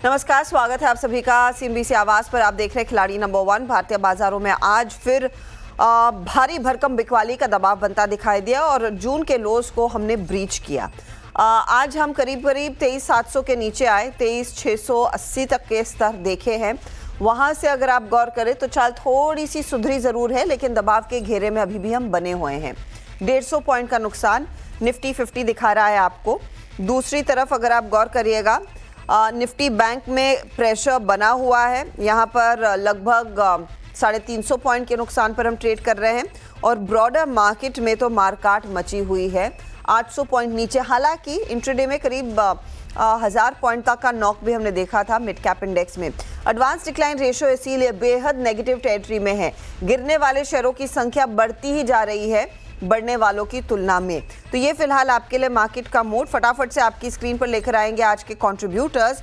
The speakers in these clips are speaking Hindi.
नमस्कार, स्वागत है आप सभी का सीएनबीसी आवाज पर। आप देख रहे हैं खिलाड़ी नंबर 1। भारतीय बाजारों में आज फिर भारी भरकम बिकवाली का दबाव बनता दिखाई दिया और जून के लोज को हमने ब्रीच किया। आज हम करीब 23,700 के नीचे आए, 23,680 तक के स्तर देखे हैं। वहां से अगर आप गौर करें तो चाल थोड़ी सी सुधरी जरूर है, लेकिन दबाव के घेरे में अभी भी हम बने हुए हैं। 150 पॉइंट का नुकसान निफ्टी 50 दिखा रहा है आपको। दूसरी तरफ अगर आप गौर करिएगा, निफ्टी बैंक में प्रेशर बना हुआ है। यहाँ पर लगभग 350 पॉइंट के नुकसान पर हम ट्रेड कर रहे हैं और ब्रॉडर मार्केट में तो मारकाट मची हुई है 800 पॉइंट नीचे। हालांकि इंट्राडे में करीब 1000 पॉइंट तक का नॉक भी हमने देखा था मिड कैप इंडेक्स में। एडवांस डिक्लाइन रेशियो इसीलिए बेहद नेगेटिव टेरिटरी में है। गिरने वाले शेयरों की संख्या बढ़ती ही जा रही है बढ़ने वालों की तुलना में। तो ये फिलहाल आपके लिए मार्केट का मूड। फटाफट से आपकी स्क्रीन पर लेकर आएंगे आज के कंट्रीब्यूटर्स।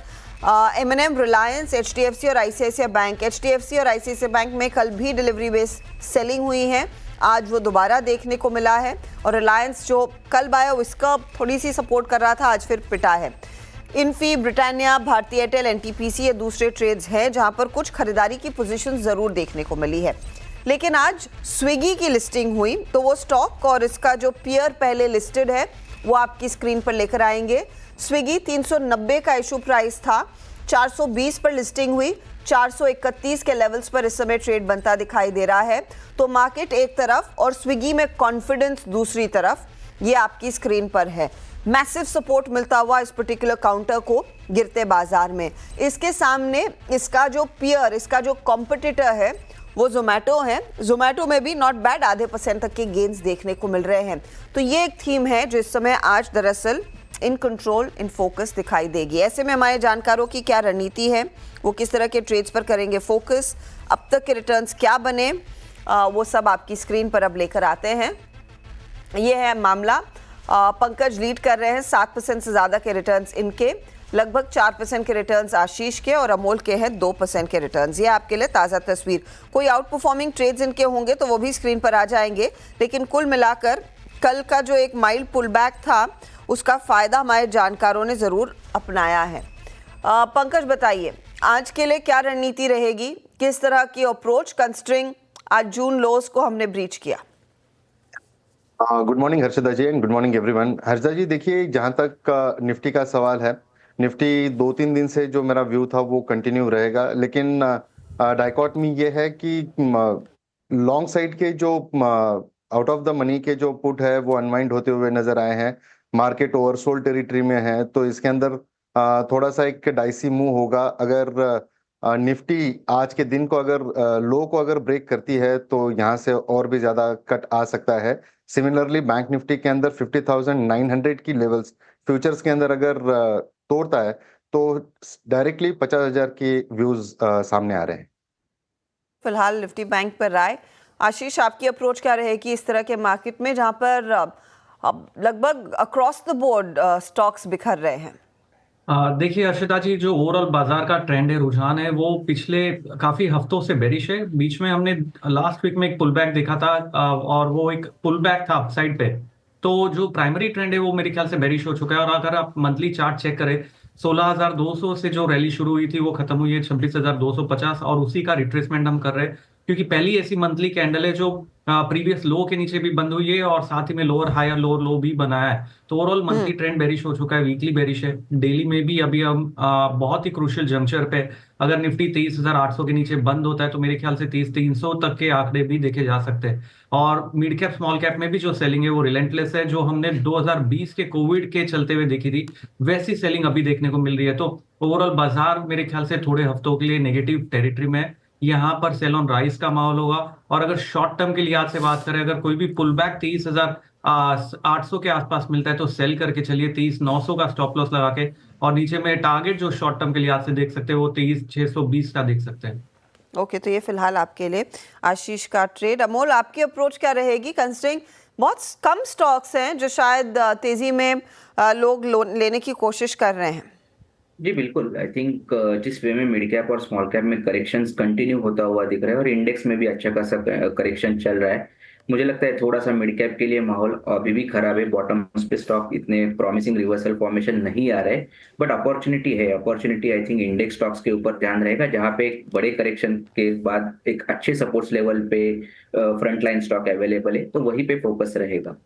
M&M, रिलायंस, HDFC और ICICI बैंक। HDFC और ICICI बैंक में कल भी डिलीवरी बेस्ड सेलिंग हुई है, आज वो दोबारा देखने को मिला है। और रिलायंस जो कल बाया उसका थोड़ी सी सपोर्ट कर रहा था, आज फिर पिटा है। इन्फी, ब्रिटानिया, भारती एयरटेल, NTPC ये दूसरे ट्रेड्स हैं जहां पर कुछ खरीदारी की पोजीशन जरूर देखने को मिली है। लेकिन आज स्विगी की लिस्टिंग हुई, तो वो स्टॉक और इसका जो पेयर पहले लिस्टेड है वो आपकी स्क्रीन पर लेकर आएंगे। स्विगी 390 का इशू प्राइस था, 420 पर लिस्टिंग हुई, 431 के लेवल्स पर इस समय ट्रेड बनता दिखाई दे रहा है। तो मार्केट एक तरफ और स्विगी में कॉन्फिडेंस दूसरी तरफ, ये आपकी स्क्रीन पर है। मैसिव सपोर्ट मिलता हुआ इस पर्टिकुलर काउंटर को गिरते बाजार में। इसके सामने इसका जो पेयर, इसका जो कॉम्पिटिटर है वो जोमेटो है। जोमेटो में भी नॉट बैड, आधे % तक के गेन्स देखने को मिल रहे हैं। तो ये एक थीम है जो इस समय आज दरअसल इन कंट्रोल, इन फोकस दिखाई देगी। ऐसे में हमारे जानकारों की क्या रणनीति है, वो किस तरह के ट्रेड्स पर करेंगे फोकस, अब तक के रिटर्न्स क्या बने, वो सब आपकी स्क्रीन पर अब लेकर आते हैं। ये है मामला। पंकज लीड कर रहे हैं, 7% से ज़्यादा के रिटर्न्स इनके, लगभग 4% के रिटर्न्स आशीष के और अमोल के हैं 2% के रिटर्न्स। ये आपके लिए ताज़ा तस्वीर। कोई आउट परफॉर्मिंग ट्रेड्स इनके होंगे तो वो भी स्क्रीन पर आ जाएंगे, लेकिन कुल मिलाकर कल का जो एक माइल्ड पुल बैक था उसका फ़ायदा हमारे जानकारों ने ज़रूर अपनाया है। पंकज बताइए, आज के लिए क्या रणनीति रहेगी, किस तरह की अप्रोच कंसिडरिंग आज जून लोस को हमने ब्रीच किया? Good morning Harshada ji and good morning everyone. Harshada ji देखिए, जहां तक निफ्टी का सवाल है, निफ्टी 2-3 दिन से जो मेरा व्यू था वो कंटिन्यू रहेगा, लेकिन डाइकॉटमी ये है कि लॉन्ग साइड के जो आउट ऑफ द मनी के जो पुट है वो अनवाइंड होते हुए नजर आए हैं। मार्केट ओवरसोल्ड टेरिटरी में है, तो इसके अंदर थोड़ा सा एक डाइसी मूव होगा। अगर निफ्टी आज के दिन को अगर लो को अगर ब्रेक करती है तो यहाँ से और भी ज्यादा कट आ सकता है। सिमिलरली बैंक निफ्टी के अंदर 50,900 की लेवल्स फ्यूचर्स के अंदर अगर तोड़ता है तो डायरेक्टली 50,000 के व्यूज सामने आ रहे हैं। फिलहाल निफ्टी बैंक पर राय। आशीष, आपकी अप्रोच क्या रहेगी इस तरह के मार्केट में जहां पर लगभग अक्रॉस द बोर्ड स्टॉक्स बिखर रहे हैं? देखिए हर्षिता जी, जो ओवरऑल बाजार का ट्रेंड है, रुझान है, वो पिछले काफी हफ्तों से बेरिश है। बीच में हमने लास्ट वीक में एक पुल बैक देखा था और वो एक पुल बैक था अपसाइड पे। तो जो प्राइमरी ट्रेंड है वो मेरे ख्याल से बेरिश हो चुका है। और अगर आप मंथली चार्ट चेक करें, 16,200 से जो रैली शुरू हुई थी वो खत्म हुई है 26,250 और उसी का रिट्रेसमेंट हम कर रहे हैं, क्योंकि पहली ऐसी मंथली कैंडल है जो प्रीवियस लो के नीचे भी बंद हुई है और साथ ही में लोअर हाई और लोअर लो भी बनाया है। तो ओवरऑल मंथली ट्रेंड बेरिश हो चुका है, वीकली बेरिश है, डेली में भी अभी हम बहुत ही क्रूशियल जंक्चर पे, अगर निफ्टी 23,800 के नीचे बंद होता है तो मेरे ख्याल से 23,300 तक के आंकड़े भी देखे जा सकते हैं। और मिड कैप स्मॉल कैप में भी जो सेलिंग है वो रिलेंटलेस है, जो हमने 2020 के कोविड के चलते हुए देखी थी वैसी सेलिंग अभी देखने को मिल रही है। तो ओवरऑल बाजार मेरे ख्याल से थोड़े हफ्तों के लिए नेगेटिव टेरिटरी में है। यहाँ पर सेल ऑन राइज का माहौल होगा। और अगर शॉर्ट टर्म के लिहाज से बात करें, अगर कोई भी पुल बैक 23,800 के आसपास मिलता है तो सेल करके चलिए, 23,900 का स्टॉप लॉस लगा के। और नीचे में टारगेट जो शॉर्ट टर्म के लिहाज से देख सकते हैं वो 23,620 का देख सकते हैं। ओके, तो ये फिलहाल आपके लिए आशीष का ट्रेड। अमोल, आपकी अप्रोच क्या रहेगी कंसिडरिंग बहुत कम स्टॉक्स हैं जो शायद तेजी में लोग लेने की कोशिश कर रहे हैं? जी बिल्कुल, आई थिंक जिस वे में मिड कैप और स्मॉल कैप में करेक्शंस कंटिन्यू होता हुआ दिख रहा है और इंडेक्स में भी अच्छा खासा करेक्शन चल रहा है, मुझे लगता है थोड़ा सा मिड कैप के लिए माहौल अभी भी खराब है। बॉटम्स पे स्टॉक इतने प्रॉमिसिंग रिवर्सल फॉर्मेशन नहीं आ रहे, बट अपॉर्चुनिटी है। Opportunity I think index stocks के ऊपर ध्यान रहेगा, जहां पे एक बड़े करेक्शन के बाद एक अच्छे सपोर्ट्स लेवल पे फ्रंट लाइन स्टॉक अवेलेबल है, तो वहीं पे फोकस रहेगा।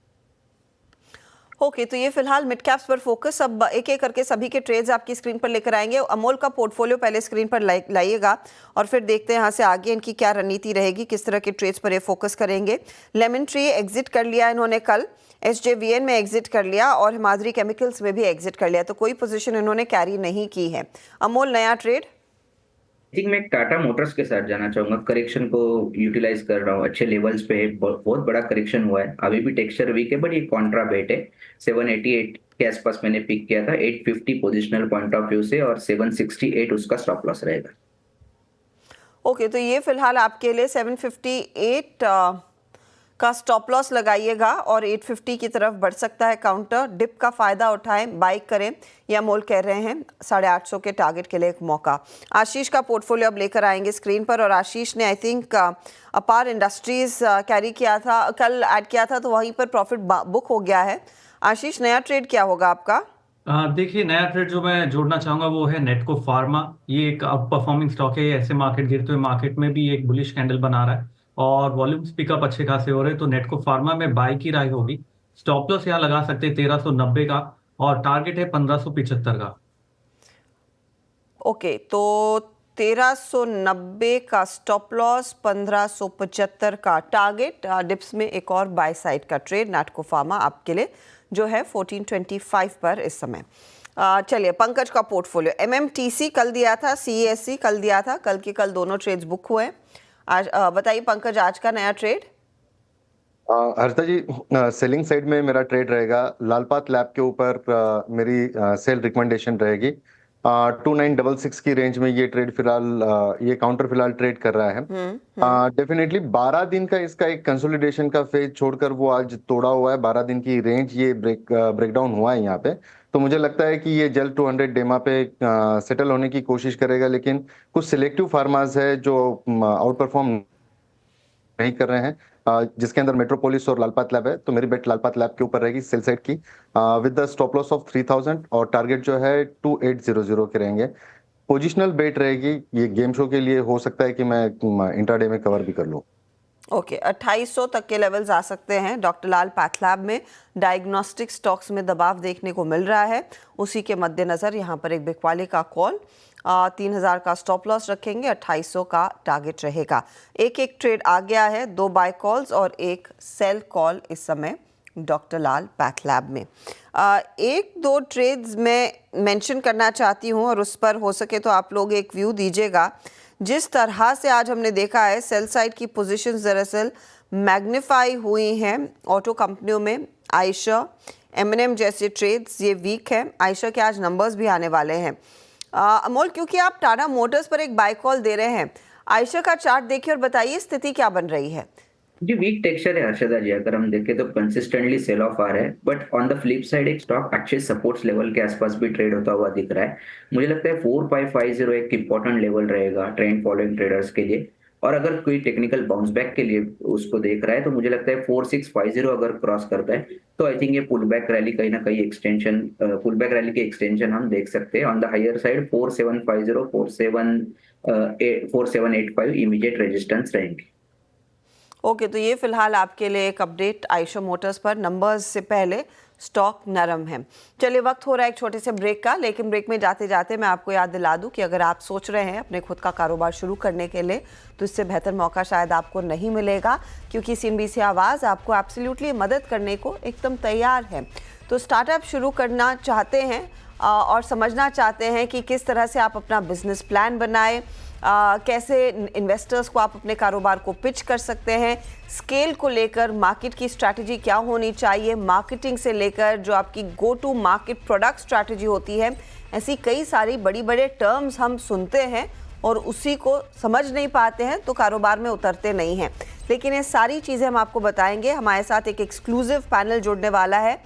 ओके, तो ये फिलहाल मिड कैप्स पर फोकस। अब एक एक करके सभी के ट्रेड्स आपकी स्क्रीन पर लेकर आएंगे। अमोल का पोर्टफोलियो पहले स्क्रीन पर लाइएगा और फिर देखते हैं यहाँ से आगे इनकी क्या रणनीति रहेगी, किस तरह के ट्रेड्स पर ये फोकस करेंगे। लेमन ट्री एग्जिट कर लिया इन्होंने कल, SJVN में एग्जिट कर लिया और हिमाद्री केमिकल्स में भी एग्जिट कर लिया, तो कोई पोजीशन इन्होंने कैरी नहीं की है। अमोल, नया ट्रेड? आई थिंक मैं टाटा मोटर्स के साथ जाना चाहूंगा। करेक्शन को यूटिलाइज कर रहा हूँ, अच्छे लेवल्स पे है, बहुत बड़ा करेक्शन हुआ है। अभी भी टेक्सचर वीक है, बट ये कॉन्ट्रा बेट है। 788 के आसपास मैंने पिक किया था, 850 पोजिशनल पॉइंट ऑफ व्यू से, और 768 उसका स्टॉप लॉस रहेगा। ओके, तो ये फिलहाल आपके लिए 758 का स्टॉप लॉस लगाइएगा और 850 की तरफ बढ़ सकता है काउंटर। डिप का फायदा उठाएं, बाई करें, या मोल कह रहे हैं 850 के टारगेट के लिए एक मौका। आशीष का पोर्टफोलियो अब लेकर आएंगे स्क्रीन पर, और आशीष ने आई थिंक अपार इंडस्ट्रीज कैरी किया था, कल ऐड किया था, तो वहीं पर प्रॉफिट बुक हो गया है। आशीष, नया ट्रेड क्या होगा आपका? देखिए, नया ट्रेड जो मैं जोड़ना चाहूंगा वो है नेटको फार्मा। ये एक आउट परफॉर्मिंग स्टॉक है। ऐसे मार्केट गिरते हुए मार्केट में भी एक बुलिश कैंडल बना रहा है और वॉल्यूम्स पिकअप अच्छे खासे हो रहे हैं, तो नेटको फार्मा में बाय की राय होगी। स्टॉप लॉस यहाँ लगा सकते हैं 1390 का, और टारगेट है 1575 का। ओके, तो 1390 का स्टॉप लॉस, 1575 का टारगेट। डिप्स में एक और बाय साइड का ट्रेड नाटको फार्मा आपके लिए जो है 1425 पर इस समय। चलिए, पंकज का पोर्टफोलियो MMTC कल दिया था, CESC कल दिया था, कल के कल दोनों ट्रेड्स बुक हुए। आज बताइए पंकज, आज का नया ट्रेड? हर्षदा जी, सेलिंग साइड में मेरा ट्रेड रहेगा। लालपात लैब के ऊपर मेरी सेल रिकमेंडेशन रहेगी। 2966 की रेंज में ये ट्रेड फिलहाल ये काउंटर फिलहाल ट्रेड कर रहा है। डेफिनेटली 12 दिन का इसका एक कंसोलिडेशन का फेज छोड़कर वो आज तोड़ा हुआ है। 12 दिन की रेंज ये ब्रेकडाउन हुआ है यहाँ पे, तो मुझे लगता है कि ये जल्द 200 डेमा पे सेटल होने की कोशिश करेगा। लेकिन कुछ सिलेक्टिव फार्मास है जो आउट परफॉर्म नहीं कर रहे हैं, जिसके अंदर मेट्रोपोलिस और लालपात लैब है, तो मेरी बेट लालपात लैब के ऊपर रहेगी सेल साइड की, with the stop loss of 3000 और टारगेट जो है 2800 के रहेंगे। पोजिशनल बेट रहेगी, ये गेम शो के लिए हो सकता है कि मैं इंट्राडे में कवर भी कर लूँ। ओके, 2800 तक के लेवल्स आ सकते हैं। डॉक्टर लाल पैथलैब में डायग्नोस्टिक स्टॉक्स में दबाव देखने को मिल रहा है, उसी के मद्देनज़र यहाँ पर एक बिकवाली का कॉल। 3000 का स्टॉप लॉस रखेंगे, 2800 का टारगेट रहेगा। एक एक ट्रेड आ गया है, 2 बाय कॉल्स और एक सेल कॉल इस समय डॉक्टर लाल पैथलैब में। एक दो ट्रेड्स में मेंशन करना चाहती हूँ और उस पर हो सके तो आप लोग एक व्यू दीजिएगा। जिस तरह से आज हमने देखा है सेल साइड की पोजीशंस दरअसल मैग्नीफाई हुई हैं ऑटो कंपनियों में। आयशा, M&M जैसे ट्रेड्स ये वीक है। आयशा के आज नंबर्स भी आने वाले हैं। अमोल, क्योंकि आप टाटा मोटर्स पर एक बाय कॉल दे रहे हैं, आयशा का चार्ट देखिए और बताइए स्थिति क्या बन रही है। जी, वीक टेक्सचर है हर्षदा जी। अगर हम देखें तो कंसिस्टेंटली सेल ऑफ आ रहा है, but on the flip side एक स्टॉक अच्छे सपोर्ट्स लेवल के आसपास भी ट्रेड होता हुआ दिख रहा है। मुझे लगता है 4550 एक इंपॉर्टेंट लेवल रहेगा ट्रेंड फॉलोइंग ट्रेडर्स के लिए। और अगर कोई टेक्निकल बाउंस बैक के लिए उसको देख रहा है, तो मुझे लगता है 4650 अगर क्रॉस करता है, तो आई थिंक ये पुल बैक रैली कहीं ना कहीं एक्सटेंशन, पुल बैक रैली के एक्सटेंशन हम देख सकते हैं। On the higher side 4750, 4785 immediate resistance रहेंगे। ओके, तो ये फिलहाल आपके लिए एक अपडेट आयशा मोटर्स पर। नंबर्स से पहले स्टॉक नरम है। चलिए, वक्त हो रहा है एक छोटे से ब्रेक का, लेकिन ब्रेक में जाते जाते मैं आपको याद दिला दूं कि अगर आप सोच रहे हैं अपने खुद का कारोबार शुरू करने के लिए, तो इससे बेहतर मौका शायद आपको नहीं मिलेगा, क्योंकि CNBC आवाज़ आपको एब्सोल्युटली मदद करने को एकदम तैयार है। तो स्टार्टअप शुरू करना चाहते हैं और समझना चाहते हैं कि किस तरह से आप अपना बिजनेस प्लान बनाएं, कैसे इन्वेस्टर्स को आप अपने कारोबार को पिच कर सकते हैं, स्केल को लेकर मार्केट की स्ट्रैटेजी क्या होनी चाहिए, मार्केटिंग से लेकर जो आपकी go to market product strategy होती है, ऐसी कई सारी बड़ी बड़े टर्म्स हम सुनते हैं और उसी को समझ नहीं पाते हैं तो कारोबार में उतरते नहीं हैं। लेकिन ये सारी चीज़ें हम आपको बताएंगे। हमारे साथ एक एक्सक्लूसिव पैनल जुड़ने वाला है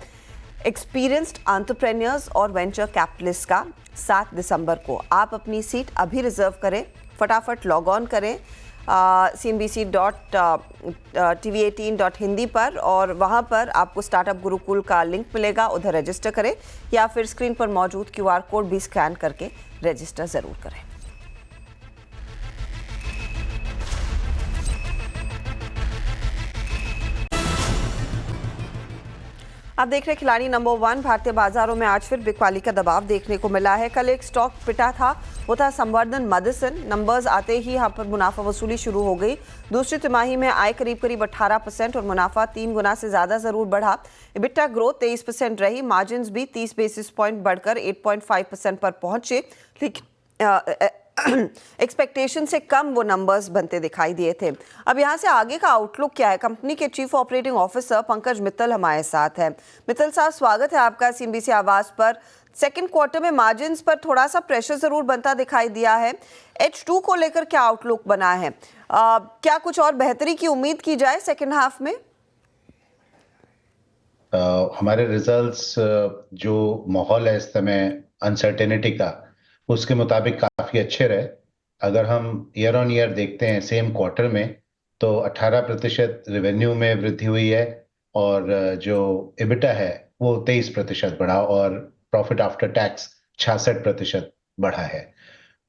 एक्सपीरियंस्ड एंटरप्रेन्योर्स और वेंचर कैपिटलिस्ट का। 7 दिसंबर को आप अपनी सीट अभी रिजर्व करें, फटाफट लॉग ऑन करें cnbc.tv18.hindi पर, और वहां पर आपको स्टार्टअप गुरुकुल का लिंक मिलेगा, उधर रजिस्टर करें या फिर स्क्रीन पर मौजूद QR कोड भी स्कैन करके रजिस्टर जरूर करें। आप देख रहे हैं खिलाड़ी नंबर 1। भारतीय बाजारों में आज फिर बिकवाली का दबाव देखने को मिला है। कल एक स्टॉक पिटा था, वो था संवर्धन मदरसन। नंबर्स आते ही यहाँ पर मुनाफा वसूली शुरू हो गई। दूसरी तिमाही में आय करीब 18% और मुनाफा 3 गुना से ज्यादा जरूर बढ़ा। इबिटा ग्रोथ 23% रही। मार्जिन भी 30 बेसिस पॉइंट बढ़कर 8.5% पर पहुंचे, लेकिन एक्सपेक्टेशन से कम वो नंबर्स बनते दिखाई दिए थे। अब यहाँ से आगे का आउटलुक क्या है, कंपनी के chief operating officer Pankaj Mittal हमारे साथ है। मित्तल साहब, स्वागत है आपका CNBC आवाज पर। सेकंड क्वार्टर में मार्जिन्स पर थोड़ा सा प्रेशर जरूर बनता दिखाई दिया है। H2 को लेकर क्या आउटलुक बना है? क्या कुछ और बेहतरी की उम्मीद की जाए सेकेंड हाफ में? हमारे रिजल्ट्स जो माहौल है इस समय अनसर्टेनिटी का, उसके मुताबिक काफी अच्छे रहे। अगर हम ईयर ऑन ईयर देखते हैं सेम क्वार्टर में, तो 18% रेवेन्यू में वृद्धि हुई है और जो EBITDA है वो 23% बढ़ा और प्रॉफिट आफ्टर टैक्स 66% बढ़ा है।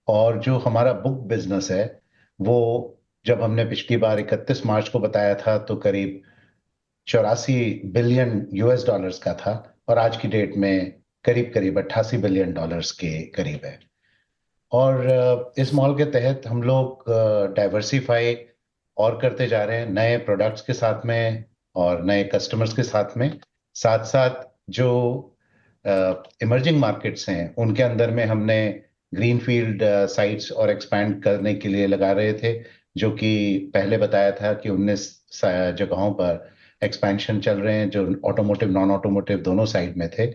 और जो हमारा बुक बिजनेस है वो, जब हमने पिछली बार 31 मार्च को बताया था तो करीब 84 बिलियन US डॉलर्स का था और आज की डेट में करीब 88 बिलियन डॉलर्स के करीब है। और इस मॉल के तहत हम लोग डाइवर्सिफाई और करते जा रहे हैं नए प्रोडक्ट्स के साथ में और नए कस्टमर्स के साथ में। साथ साथ जो इमर्जिंग मार्केट्स हैं उनके अंदर में हमने ग्रीनफील्ड साइट्स और एक्सपैंड करने के लिए लगा रहे थे, जो कि पहले बताया था कि 19 जगहों पर एक्सपेंशन चल रहे हैं जो ऑटोमोटिव नॉन ऑटोमोटिव दोनों साइड में थे।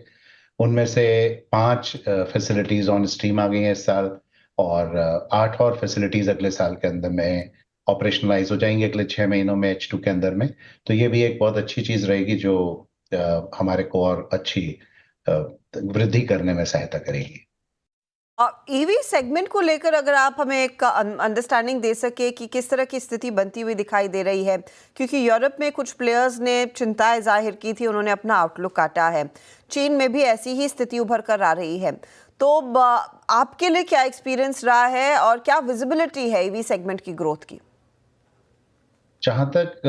उनमें से 5 फैसिलिटीज ऑन स्ट्रीम आ गई हैं इस साल और 8 और फैसिलिटीज अगले साल के अंदर में ऑपरेशनलाइज हो जाएंगे अगले 6 महीनों में H2 के अंदर में। तो ये भी एक बहुत अच्छी चीज रहेगी जो हमारे को और अच्छी वृद्धि करने में सहायता करेगी। ईवी सेगमेंट को लेकर अगर आप हमें एक अंडरस्टैंडिंग दे सके कि किस तरह की स्थिति बनती हुई दिखाई दे रही है, क्योंकि यूरोप में कुछ प्लेयर्स ने चिंताएं जाहिर की थी, उन्होंने अपना आउटलुक काटा है। चीन में भी ऐसी ही स्थिति उभर कर आ रही है। तो आपके लिए क्या एक्सपीरियंस रहा है और क्या विजिबिलिटी है ईवी सेगमेंट की ग्रोथ की? जहां तक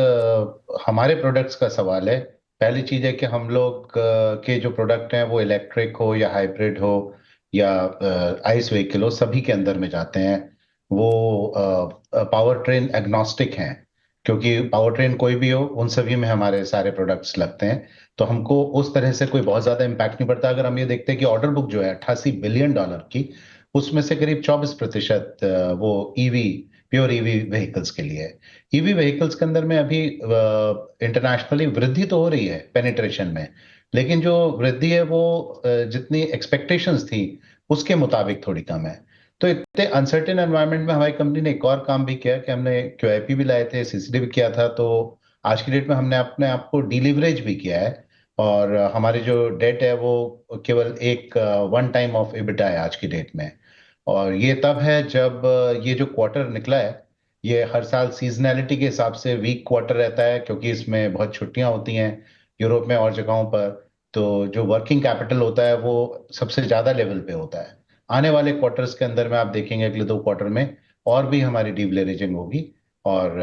हमारे प्रोडक्ट्स का सवाल है, पहली चीज है कि हम लोग के जो प्रोडक्ट हैं वो इलेक्ट्रिक हो या हाइब्रिड हो या आइस व्हीकल हो, सभी के अंदर में जाते हैं। वो पावर ट्रेन एग्नोस्टिक हैं, क्योंकि पावर ट्रेन कोई भी हो उन सभी में हमारे सारे प्रोडक्ट्स लगते हैं। तो हमको उस तरह से कोई बहुत ज्यादा इम्पैक्ट नहीं पड़ता। अगर हम ये देखते हैं कि ऑर्डर बुक जो है 88 बिलियन डॉलर की, उसमें से करीब 24% वो प्योर ईवी व्हीकल्स के लिए है। ईवी व्हीकल्स के अंदर में अभी इंटरनेशनली वृद्धि तो हो रही है पेनिट्रेशन में, लेकिन जो वृद्धि है वो जितनी एक्सपेक्टेशंस थी उसके मुताबिक थोड़ी कम है। तो इतने अनसर्टेन एनवायरनमेंट में हमारी कंपनी ने एक और काम भी किया कि हमने QIP भी लाए थे, CCD भी किया था। तो आज की डेट में हमने अपने आप को डिलीवरेज भी किया है और हमारी जो डेट है वो केवल एक 1 टाइम ऑफ EBITDA है आज की डेट में। और ये तब है जब ये जो क्वार्टर निकला है, ये हर साल सीजनैलिटी के हिसाब से वीक क्वार्टर रहता है, क्योंकि इसमें बहुत छुट्टियां होती हैं यूरोप में और जगहों पर। तो जो वर्किंग कैपिटल होता है वो सबसे ज्यादा लेवल पे होता है। आने वाले क्वार्टर्स के अंदर में आप देखेंगे अगले 2 क्वार्टर में और भी हमारी डीलेवरेजिंग होगी और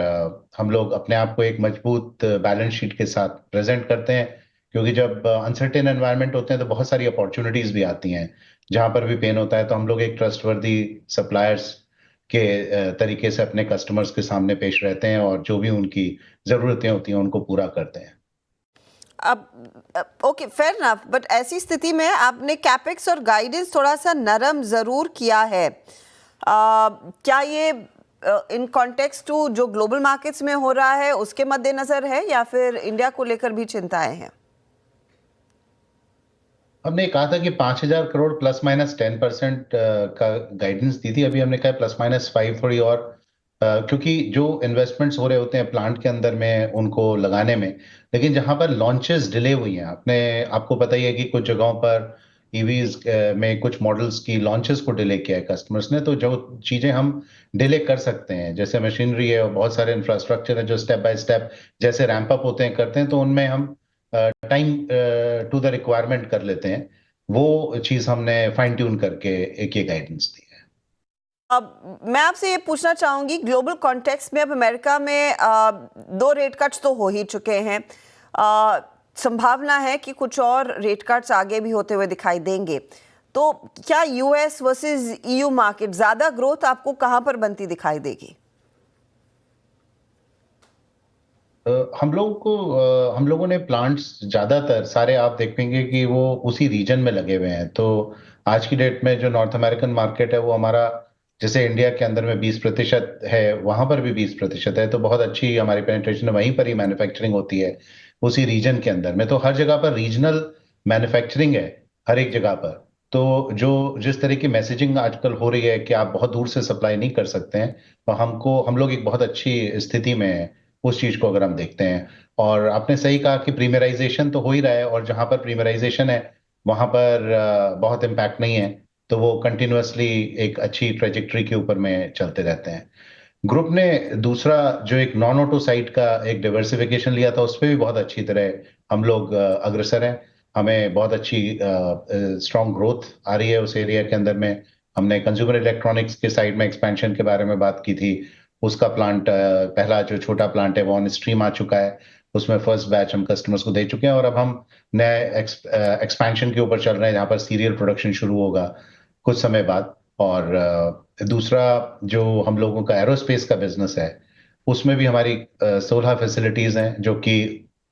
हम लोग अपने आप को एक मजबूत बैलेंस शीट के साथ प्रेजेंट करते हैं, क्योंकि जब अनसर्टेन एनवायरनमेंट होते हैं तो बहुत सारी अपॉर्चुनिटीज भी आती हैं। जहां पर भी पेन होता है तो हम लोग एक ट्रस्टवर्दी सप्लायर्स के तरीके से अपने कस्टमर्स के सामने पेश रहते हैं और जो भी उनकी जरूरतें होती हैं उनको पूरा करते हैं। अब ओके, फेयर इनफ, बट ऐसी स्थिति में आपने कैपेक्स और गाइडेंस थोड़ा सा नरम जरूर किया है। क्या ये इन कॉन्टेक्स्ट टू जो ग्लोबल मार्केट्स में हो रहा है उसके मद्देनजर है या फिर इंडिया को लेकर भी चिंताएं हैं? हमने कहा था कि 5,000 करोड़ प्लस माइनस 10% का गाइडेंस दी थी। अभी हमने कहा प्लस माइनस 5 थोड़ी और, क्योंकि जो इन्वेस्टमेंट्स हो रहे होते हैं प्लांट के अंदर में उनको लगाने में, लेकिन जहां पर लॉन्चेस डिले हुई हैं, आपको पता ही है कि कुछ जगहों पर ईवीज में कुछ मॉडल्स की लॉन्चेस को डिले किया है कस्टमर्स ने। तो जो चीजें हम डिले कर सकते हैं, जैसे मशीनरी है और बहुत सारे इंफ्रास्ट्रक्चर है जो स्टेप बाय स्टेप जैसे रैंप अप होते हैं करते हैं, तो उनमें हम टाइम टू द रिक्वायरमेंट कर लेते हैं। वो चीज हमने फाइन ट्यून करके एक ये गाइडेंस दी है। अब मैं आपसे ये पूछना चाहूंगी, ग्लोबल कॉन्टेक्स्ट में अब अमेरिका में 2 रेट कट्स तो हो ही चुके हैं, संभावना है कि कुछ और रेट कट्स आगे भी होते हुए दिखाई देंगे, तो क्या यूएस वर्सेस ईयू मार्केट ज्यादा ग्रोथ आपको कहां पर बनती दिखाई देगी? हम लोगों ने प्लांट्स ज्यादातर सारे आप देखेंगे कि वो उसी रीजन में लगे हुए हैं। तो आज की डेट में जो नॉर्थ अमेरिकन मार्केट है वो हमारा, जैसे इंडिया के अंदर में 20% है, वहां पर भी 20% है, तो बहुत अच्छी हमारी पेनिट्रेशन है, वहीं पर ही मैन्युफैक्चरिंग होती है उसी रीजन के अंदर में। तो हर जगह पर रीजनल मैन्युफैक्चरिंग है, हर एक जगह पर। तो जो जिस तरह की मैसेजिंग आजकल हो रही है कि आप बहुत दूर से सप्लाई नहीं कर सकते हैं, तो हम लोग एक बहुत अच्छी स्थिति में हैं उस चीज को अगर हम देखते हैं। और आपने सही कहा कि प्रीमियराइजेशन तो हो ही रहा है, और जहां पर प्रीमियराइजेशन है वहां पर बहुत इम्पैक्ट नहीं है, तो वो कंटिन्यूअसली एक अच्छी ट्रेजेक्टरी के ऊपर में चलते रहते हैं। ग्रुप ने दूसरा जो एक नॉन ऑटो साइड का एक डाइवर्सिफिकेशन लिया था, उस पर भी बहुत अच्छी तरह हम लोग अग्रसर हैं। हमें बहुत अच्छी स्ट्रॉन्ग ग्रोथ आ रही है उस एरिया के अंदर में। हमने कंज्यूमर इलेक्ट्रॉनिक्स के साइड में एक्सपेंशन के बारे में बात की थी। उसका प्लांट, पहला जो छोटा प्लांट है वो ऑन स्ट्रीम आ चुका है, उसमें फर्स्ट बैच हम कस्टमर्स को दे चुके हैं, और अब हम नए एक्सपेंशन के ऊपर चल रहे हैं जहां पर सीरियल प्रोडक्शन शुरू होगा कुछ समय बाद। और दूसरा जो हम लोगों का एरोस्पेस का बिजनेस है, उसमें भी हमारी 16 फैसिलिटीज हैं जो कि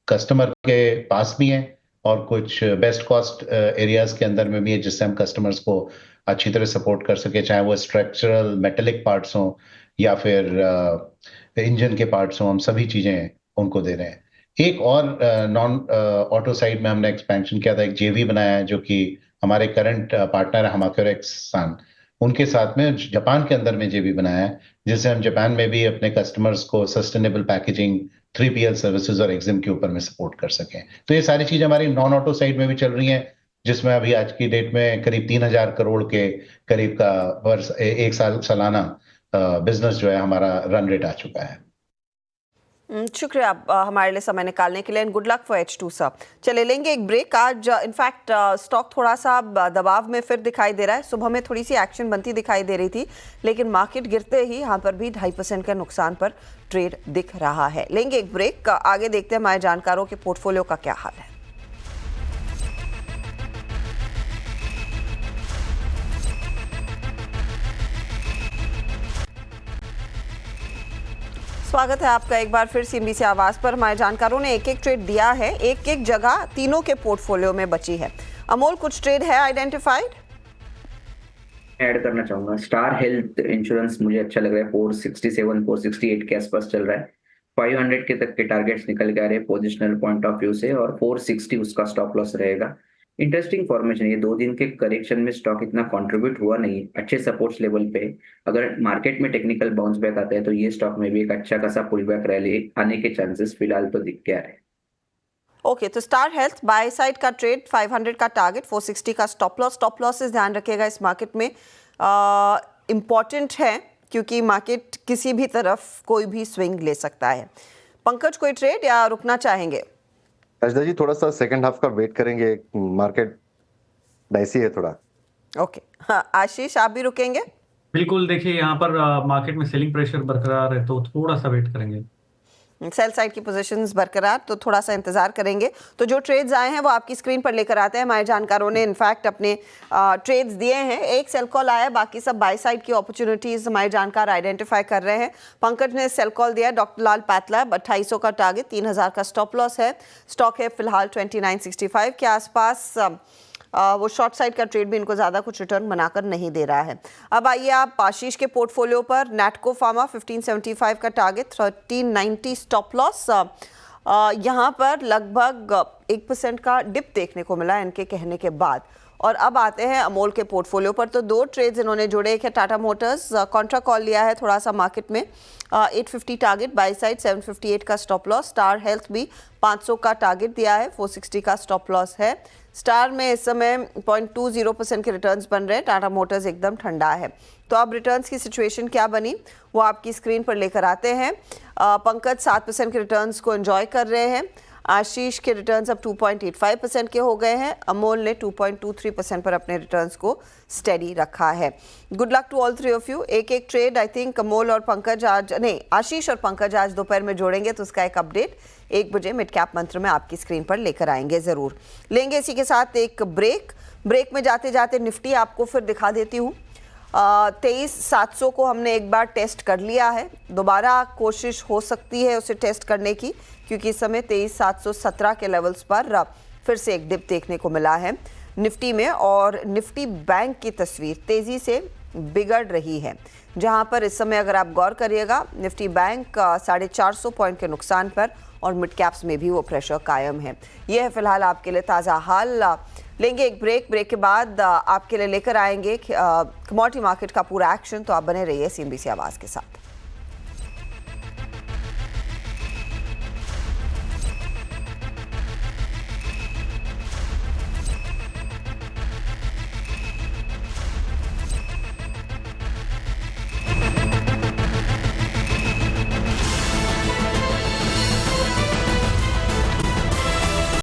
कस्टमर के पास भी हैं और कुछ बेस्ट कॉस्ट एरियाज के अंदर में भी है, जिससे हम कस्टमर्स को अच्छी तरह सपोर्ट कर सके, चाहे वो स्ट्रक्चरल मेटेलिक पार्ट्स हों या फिर इंजन के पार्ट्स हों, हम सभी चीजें उनको दे रहे हैं। एक और नॉन ऑटो साइड में हमने एक्सपेंशन किया था, एक जेवी बनाया है जो कि हमारे करंट पार्टनर है हमाक्योरेक्स सान, उनके साथ में जापान के अंदर में जेवी बनाया है, जिससे हम जापान में भी अपने कस्टमर्स को सस्टेनेबल पैकेजिंग, 3PL सर्विसेज और एग्जिम के ऊपर में सपोर्ट कर सकें। तो ये सारी चीजें हमारी नॉन ऑटो साइड में भी चल रही हैं, जिसमें अभी आज की डेट में करीब 3000 करोड़ के करीब का वर्ष एक सालाना बिजनेस जो है हमारा रन रेट आ चुका है। शुक्रिया हमारे लिए समय निकालने के लिए, and good luck for H2 sir. चले लेंगे एक ब्रेक। आज इनफैक्ट स्टॉक थोड़ा सा दबाव में फिर दिखाई दे रहा है। सुबह में थोड़ी सी एक्शन बनती दिखाई दे रही थी, लेकिन मार्केट गिरते ही यहाँ पर भी 2.5% के नुकसान पर ट्रेड दिख रहा है। लेंगे एक ब्रेक, आगे देखते हैं हमारे जानकारों के पोर्टफोलियो का क्या हाल है। स्वागत है आपका एक बार फिर CNBC आवाज पर। हमारे जानकारों ने एक ट्रेड दिया है, एक जगह तीनों के पोर्टफोलियो में बची है। अमोल, कुछ ट्रेड है आइडेंटिफाइड? ऐड करना चाहूंगा, स्टार हेल्थ इंश्योरेंस मुझे अच्छा लग रहा है, 467 468 के आसपास चल रहा है। 500 के तक के टारगेट्स निकल के आ रहे हैं पोजिशनल पॉइंट ऑफ व्यू से, और 460 उसका स्टॉप लॉस रहेगा। इंटरेस्टिंग फॉर्मेशन, ये 2 दिन के करेक्शन में स्टॉक इतना कंट्रीब्यूट हुआ नहीं, अच्छे सपोर्ट्स लेवल पे। अगर मार्केट में टेक्निकल बाउंस बैक आता है तो ये स्टॉक में भी एक अच्छा खासा पुल बैक रैली आने के चांसेस फिलहाल तो दिख के आ रहे हैं। ओके, तो स्टार हेल्थ बाय साइड का ट्रेड, 500 का टारगेट, 460 का स्टॉप लॉसेस ध्यान रखिएगा इस मार्केट में इम्पॉर्टेंट है, क्योंकि मार्केट किसी भी तरफ कोई भी स्विंग ले सकता है। पंकज, कोई ट्रेड या रुकना चाहेंगे? हर्षदा जी, थोड़ा सा सेकंड हाफ का वेट करेंगे, मार्केट डाइसी है थोड़ा। ओके, हाँ, आशीष आप भी रुकेंगे? बिल्कुल, देखिए यहाँ पर मार्केट में सेलिंग प्रेशर बरकरार है, तो थोड़ा सा वेट करेंगे। सेल साइड की पोजीशंस बरकरार, तो थोड़ा सा इंतजार करेंगे। तो जो ट्रेड्स आए हैं वो आपकी स्क्रीन पर लेकर आते हैं। हमारे जानकारों ने इनफैक्ट अपने ट्रेड्स दिए हैं। एक सेल कॉल आया है, बाकी सब बाय साइड की अपॉर्चुनिटीज हमारे जानकार आइडेंटिफाई कर रहे हैं। पंकज ने सेल कॉल दिया, डॉक्टर लाल पैथलैब 2800 का टारगेट, 3000 का स्टॉप लॉस है। स्टॉक है फिलहाल 2965 के आसपास। वो शॉर्ट साइड का ट्रेड भी इनको ज़्यादा कुछ रिटर्न बनाकर नहीं दे रहा है। अब आइए आप आशीष के पोर्टफोलियो पर। नैटको फार्मा 1575 का टारगेट, 1390 स्टॉप लॉस। यहाँ पर लगभग 1% का डिप देखने को मिला इनके कहने के बाद, और अब आते हैं अमोल के पोर्टफोलियो पर। तो दो ट्रेड्स इन्होंने जोड़े, एक है टाटा मोटर्स, कॉन्ट्रा कॉल लिया है थोड़ा सा मार्केट में, 850 टारगेट, बाई साइड 758 का स्टॉप लॉस। स्टार हेल्थ भी 500 का टारगेट दिया है, 460 का स्टॉप लॉस है। स्टार में इस समय 0.20% के रिटर्न्स बन रहे हैं, टाटा मोटर्स एकदम ठंडा है। तो अब रिटर्न्स की सिचुएशन क्या बनी वो आपकी स्क्रीन पर लेकर आते हैं। पंकज 7% के रिटर्न्स को एंजॉय कर रहे हैं, आशीष के रिटर्न्स अब 2.85% के हो गए हैं, अमोल ने 2.23% पर अपने रिटर्न्स को स्टेडी रखा है। Good luck to all three of you. एक एक ट्रेड आई थिंक अमोल और पंकज आज नहीं, आशीष और पंकज आज दोपहर में जोड़ेंगे, तो उसका एक अपडेट 1 बजे मिड कैप मंत्र में आपकी स्क्रीन पर लेकर आएंगे ज़रूर। लेंगे इसी के साथ एक ब्रेक में जाते जाते निफ्टी आपको फिर दिखा देती हूँ। 23,700 को हमने एक बार टेस्ट कर लिया है, दोबारा कोशिश हो सकती है उसे टेस्ट करने की, क्योंकि इस समय 23,717 के लेवल्स पर फिर से एक डिप देखने को मिला है निफ्टी में। और निफ्टी बैंक की तस्वीर तेज़ी से बिगड़ रही है, जहां पर इस समय अगर आप गौर करिएगा निफ्टी बैंक 450 पॉइंट के नुकसान पर, और मिड कैप्स में भी वो प्रेशर कायम है। ये है फिलहाल आपके लिए ताज़ा हाल। लेंगे एक ब्रेक के बाद आपके लिए लेकर आएंगे कमोडिटी मार्केट का पूरा एक्शन। तो आप बने रहिए CNBC आवाज़ के साथ।